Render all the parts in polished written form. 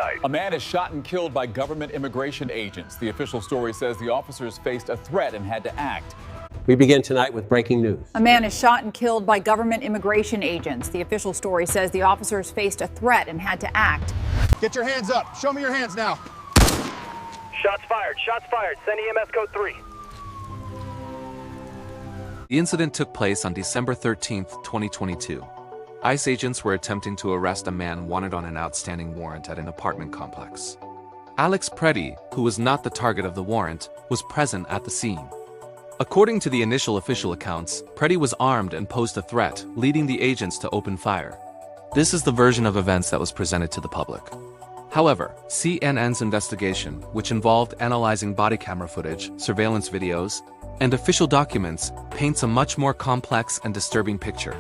tonight. A man is shot and killed by government immigration agents. The official story says the officers faced a threat and had to act. We begin tonight with breaking news. A man is shot and killed by government immigration agents. The official story says the officers faced a threat and had to act. Get your hands up. Show me your hands now. Shots fired. Shots fired. Send EMS code 3. The incident took place on December 13, 2022. ICE agents were attempting to arrest a man wanted on an outstanding warrant at an apartment complex. Alex Pretti, who was not the target of the warrant, was present at the scene. According to the initial official accounts, Pretti was armed and posed a threat, leading the agents to open fire. This is the version of events that was presented to the public. However, CNN's investigation, which involved analyzing body camera footage, surveillance videos, and official documents, paints a much more complex and disturbing picture.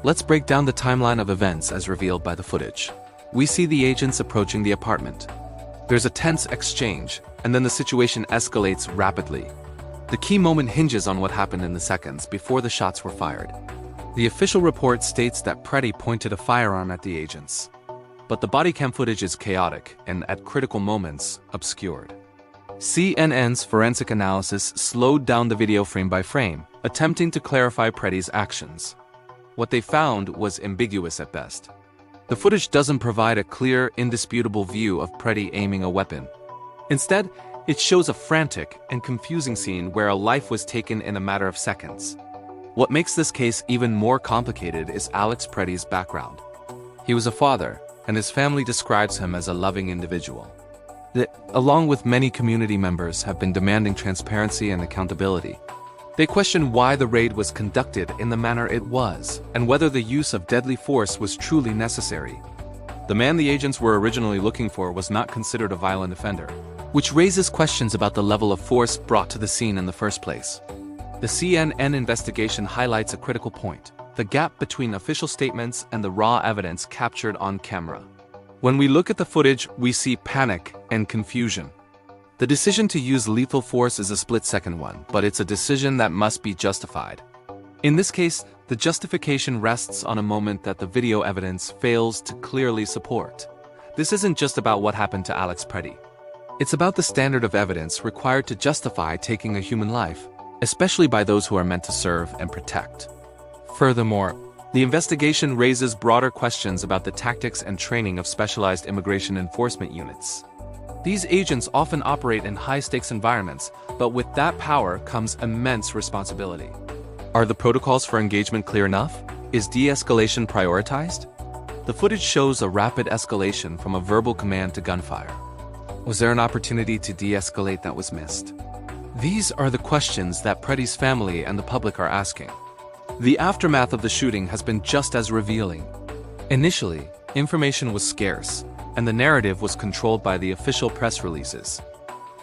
Let's break down the timeline of events as revealed by the footage. We see the agents approaching the apartment. There's a tense exchange, and then the situation escalates rapidly. The key moment hinges on what happened in the seconds before the shots were fired. The official report states that Pretti pointed a firearm at the agents. But the bodycam footage is chaotic and, at critical moments, obscured. CNN's forensic analysis slowed down the video frame by frame, attempting to clarify Pretti's actions. What they found was ambiguous at best. The footage doesn't provide a clear, indisputable view of Pretti aiming a weapon. Instead, it shows a frantic and confusing scene where a life was taken in a matter of seconds. What makes this case even more complicated is Alex Pretti's background. He was a father, and his family describes him as a loving individual. Along with many community members, have been demanding transparency and accountability. They question why the raid was conducted in the manner it was, and whether the use of deadly force was truly necessary. The man the agents were originally looking for was not considered a violent offender, which raises questions about the level of force brought to the scene in the first place. The CNN investigation highlights a critical point: the gap between official statements and the raw evidence captured on camera. When we look at the footage, we see panic and confusion. The decision to use lethal force is a split-second one, but it's a decision that must be justified. In this case, the justification rests on a moment that the video evidence fails to clearly support. This isn't just about what happened to Alex Pretti. It's about the standard of evidence required to justify taking a human life, especially by those who are meant to serve and protect. Furthermore, the investigation raises broader questions about the tactics and training of specialized immigration enforcement units. These agents often operate in high-stakes environments, but with that power comes immense responsibility. Are the protocols for engagement clear enough? Is de-escalation prioritized? The footage shows a rapid escalation from a verbal command to gunfire. Was there an opportunity to de-escalate that was missed? These are the questions that Pretti's family and the public are asking. The aftermath of the shooting has been just as revealing. Initially, information was scarce, and the narrative was controlled by the official press releases.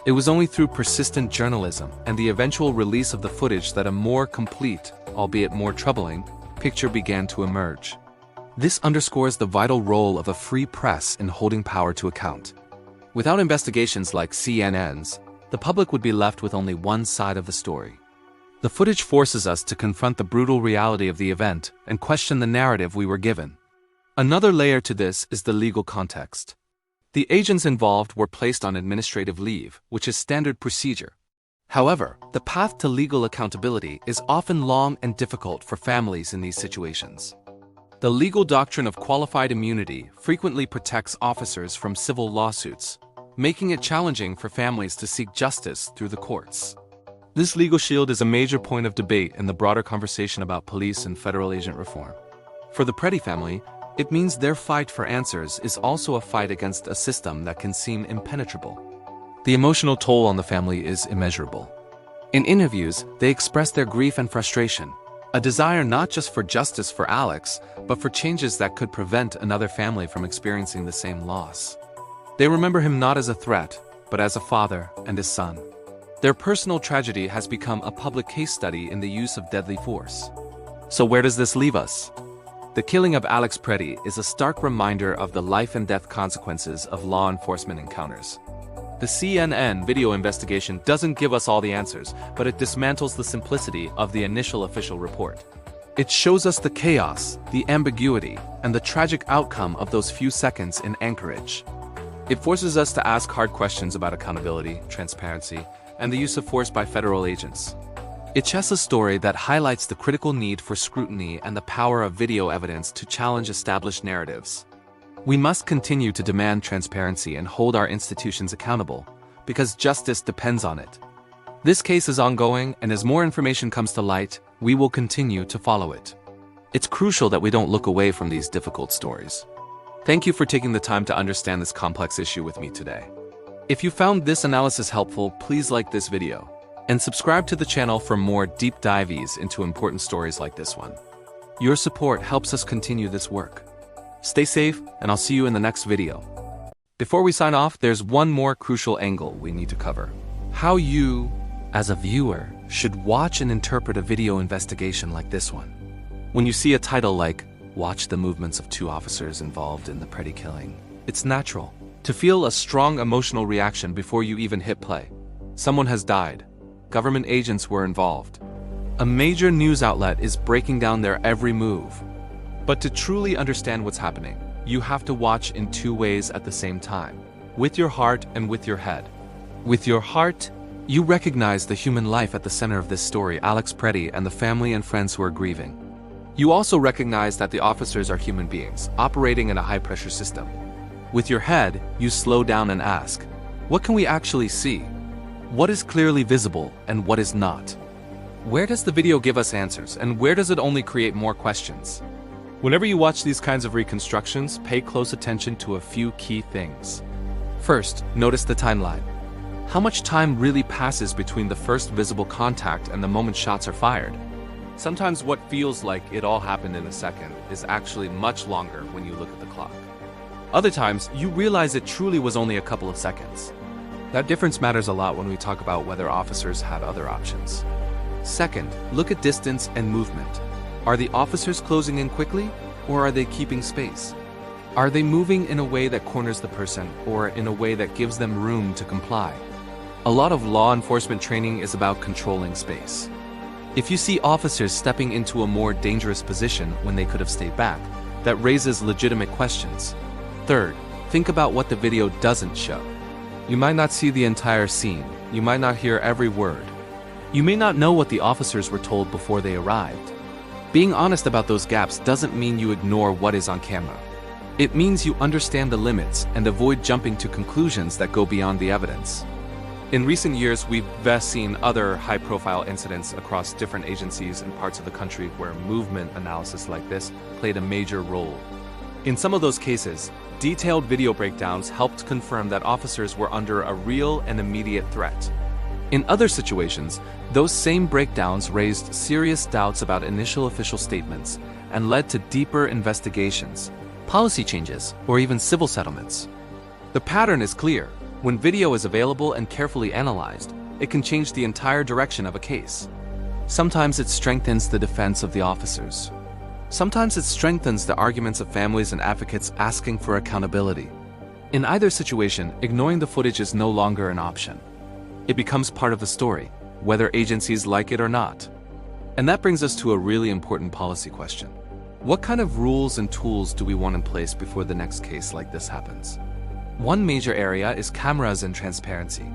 It was only through persistent journalism and the eventual release of the footage that a more complete, albeit more troubling, picture began to emerge. This underscores the vital role of a free press in holding power to account. Without investigations like CNN's, the public would be left with only one side of the story. The footage forces us to confront the brutal reality of the event and question the narrative we were given. Another layer to this is the legal context. The agents involved were placed on administrative leave, which is standard procedure. However, the path to legal accountability is often long and difficult for families in these situations. The legal doctrine of qualified immunity frequently protects officers from civil lawsuits, making it challenging for families to seek justice through the courts. This legal shield is a major point of debate in the broader conversation about police and federal agent reform. For the Pretti family, it means their fight for answers is also a fight against a system that can seem impenetrable. The emotional toll on the family is immeasurable. In interviews, they express their grief and frustration, a desire not just for justice for Alex, but for changes that could prevent another family from experiencing the same loss. They remember him not as a threat, but as a father and his son. Their personal tragedy has become a public case study in the use of deadly force. So where does this leave us? The killing of Alex Pretti is a stark reminder of the life and death consequences of law enforcement encounters. The CNN video investigation doesn't give us all the answers, but it dismantles the simplicity of the initial official report. It shows us the chaos, the ambiguity, and the tragic outcome of those few seconds in Anchorage. It forces us to ask hard questions about accountability, transparency, and the use of force by federal agents. It tells a story that highlights the critical need for scrutiny and the power of video evidence to challenge established narratives. We must continue to demand transparency and hold our institutions accountable, because justice depends on it. This case is ongoing, and as more information comes to light, we will continue to follow it. It's crucial that we don't look away from these difficult stories. Thank you for taking the time to understand this complex issue with me today. If you found this analysis helpful, please like this video and subscribe to the channel for more deep dives into important stories like this one. Your support helps us continue this work. Stay safe, and I'll see you in the next video. Before we sign off, there's one more crucial angle we need to cover. How you, as a viewer, should watch and interpret a video investigation like this one. When you see a title like, "Watch the movements of two officers involved in the Pretti killing," it's natural to feel a strong emotional reaction before you even hit play. Someone has died. Government agents were involved. A major news outlet is breaking down their every move. But to truly understand what's happening, you have to watch in two ways at the same time, with your heart and with your head. With your heart, you recognize the human life at the center of this story, Alex Pretti and the family and friends who are grieving. You also recognize that the officers are human beings, operating in a high-pressure system. With your head, you slow down and ask, what can we actually see? What is clearly visible and what is not? Where does the video give us answers, and where does it only create more questions? Whenever you watch these kinds of reconstructions, pay close attention to a few key things. First, notice the timeline. How much time really passes between the first visible contact and the moment shots are fired? Sometimes what feels like it all happened in a second is actually much longer when you look at the clock. Other times, you realize it truly was only a couple of seconds. That difference matters a lot when we talk about whether officers had other options. Second, look at distance and movement. Are the officers closing in quickly, or are they keeping space? Are they moving in a way that corners the person, or in a way that gives them room to comply? A lot of law enforcement training is about controlling space. If you see officers stepping into a more dangerous position when they could have stayed back, that raises legitimate questions. Third, think about what the video doesn't show. You might not see the entire scene. You might not hear every word. You may not know what the officers were told before they arrived. Being honest about those gaps doesn't mean you ignore what is on camera. It means you understand the limits and avoid jumping to conclusions that go beyond the evidence. In recent years, we've seen other high-profile incidents across different agencies and parts of the country where movement analysis like this played a major role. In some of those cases, detailed video breakdowns helped confirm that officers were under a real and immediate threat. In other situations, those same breakdowns raised serious doubts about initial official statements and led to deeper investigations, policy changes, or even civil settlements. The pattern is clear. When video is available and carefully analyzed, it can change the entire direction of a case. Sometimes it strengthens the defense of the officers. Sometimes it strengthens the arguments of families and advocates asking for accountability. In either situation, ignoring the footage is no longer an option. It becomes part of the story, whether agencies like it or not. And that brings us to a really important policy question. What kind of rules and tools do we want in place before the next case like this happens? One major area is cameras and transparency.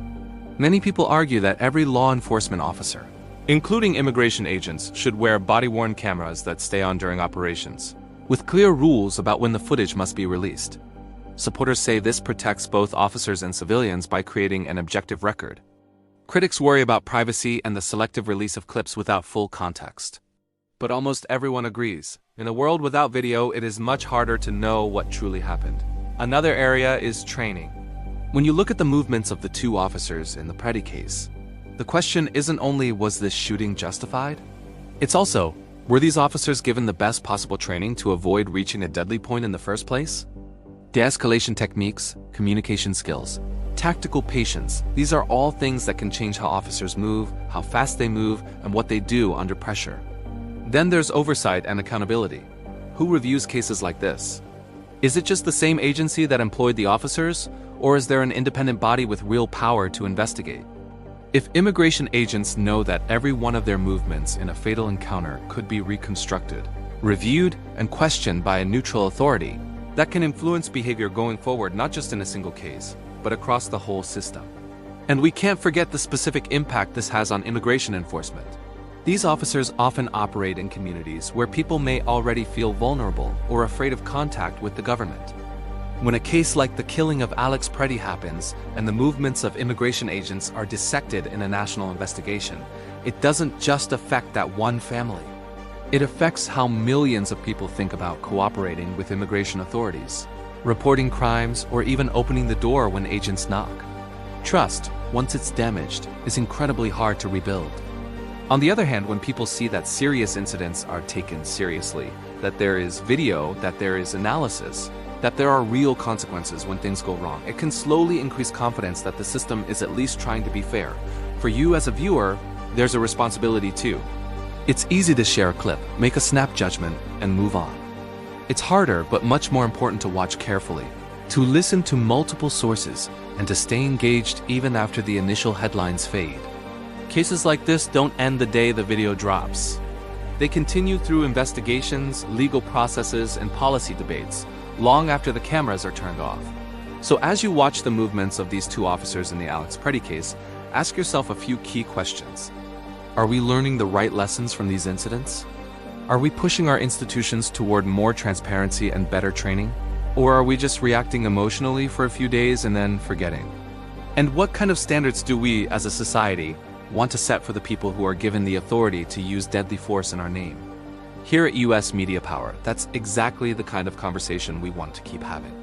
Many people argue that every law enforcement officer, including immigration agents, should wear body-worn cameras that stay on during operations, with clear rules about when the footage must be released. Supporters say this protects both officers and civilians by creating an objective record. Critics worry about privacy and the selective release of clips without full context. But almost everyone agrees. In a world without video, it is much harder to know what truly happened. Another area is training. When you look at the movements of the two officers in the Pretti case, the question isn't only was this shooting justified? It's also, were these officers given the best possible training to avoid reaching a deadly point in the first place? De-escalation techniques, communication skills, tactical patience, these are all things that can change how officers move, how fast they move, and what they do under pressure. Then there's oversight and accountability. Who reviews cases like this? Is it just the same agency that employed the officers, or is there an independent body with real power to investigate? If immigration agents know that every one of their movements in a fatal encounter could be reconstructed, reviewed, and questioned by a neutral authority, that can influence behavior going forward, not just in a single case, but across the whole system. And we can't forget the specific impact this has on immigration enforcement. These officers often operate in communities where people may already feel vulnerable or afraid of contact with the government. When a case like the killing of Alex Pretti happens and the movements of immigration agents are dissected in a national investigation, it doesn't just affect that one family. It affects how millions of people think about cooperating with immigration authorities, reporting crimes, or even opening the door when agents knock. Trust, once it's damaged, is incredibly hard to rebuild. On the other hand, when people see that serious incidents are taken seriously, that there is video, that there is analysis, that there are real consequences when things go wrong, it can slowly increase confidence that the system is at least trying to be fair. For you as a viewer, there's a responsibility too. It's easy to share a clip, make a snap judgment, and move on. It's harder, but much more important to watch carefully, to listen to multiple sources, and to stay engaged even after the initial headlines fade. Cases like this don't end the day the video drops. They continue through investigations, legal processes, and policy debates, long after the cameras are turned off. So as you watch the movements of these two officers in the Alex Pretti case, ask yourself a few key questions. Are we learning the right lessons from these incidents? Are we pushing our institutions toward more transparency and better training? Or are we just reacting emotionally for a few days and then forgetting? And what kind of standards do we, as a society, want to set for the people who are given the authority to use deadly force in our name? Here at U.S. Media Power, that's exactly the kind of conversation we want to keep having.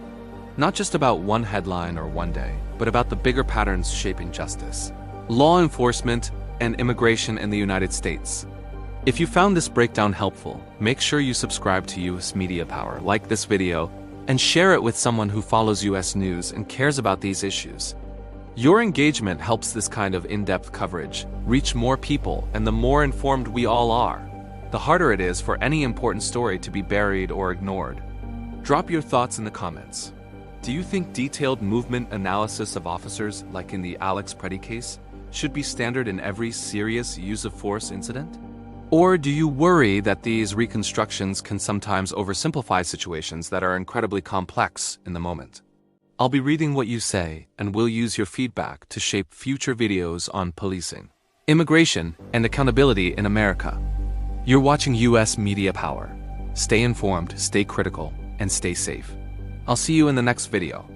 Not just about one headline or one day, but about the bigger patterns shaping justice, law enforcement, and immigration in the United States. If you found this breakdown helpful, make sure you subscribe to U.S. Media Power, like this video, and share it with someone who follows U.S. news and cares about these issues. Your engagement helps this kind of in-depth coverage reach more people, and the more informed we all are, the harder it is for any important story to be buried or ignored. Drop your thoughts in the comments. Do you think detailed movement analysis of officers, like in the Alex Pretti case, should be standard in every serious use of force incident? Or do you worry that these reconstructions can sometimes oversimplify situations that are incredibly complex in the moment? I'll be reading what you say, and we'll use your feedback to shape future videos on policing, immigration, and accountability in America. You're watching U.S. Media Power. Stay informed, stay critical, and stay safe. I'll see you in the next video.